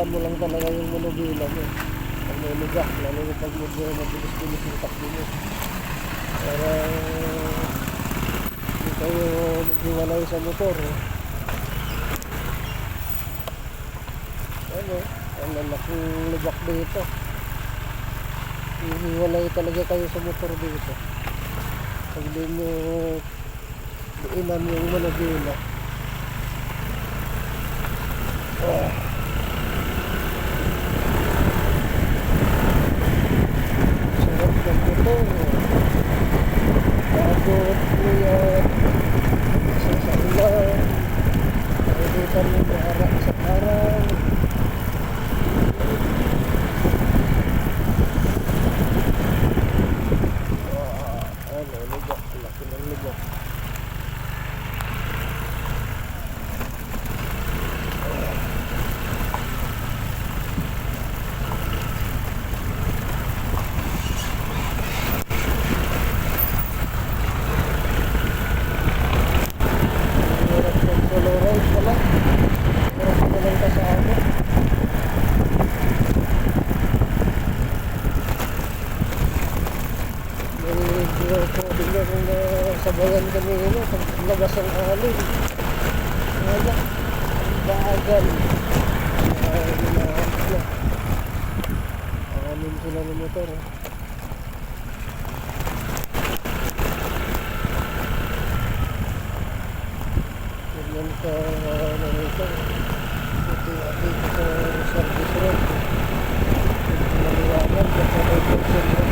ingatan mo lang talaga yung manubila mo. Pag may lugak, lalo na pag mabilis-bilis yung takbo mo. Para hindi kayo maghiwalay sa motor. Ano, ang lalaking lugak dito. Hihiwalay talaga kayo sa motor dito. Pag di nyo diinan yung manubila. Sarap ng motor. Bagot mo yan. Sa ulan. Nakikita mo maharap sa araw. Ano, lubak. Laki ng lubak. Hirap ng solo ride pala. Hirap ko lang kasama. Medyo pwede nga kung sabayan kami paglabas ng alin. Wala. Ang bagal. Anin sila ng motor. Ganyan ka ito. Ito sa service road. Ito maliwanag. Ito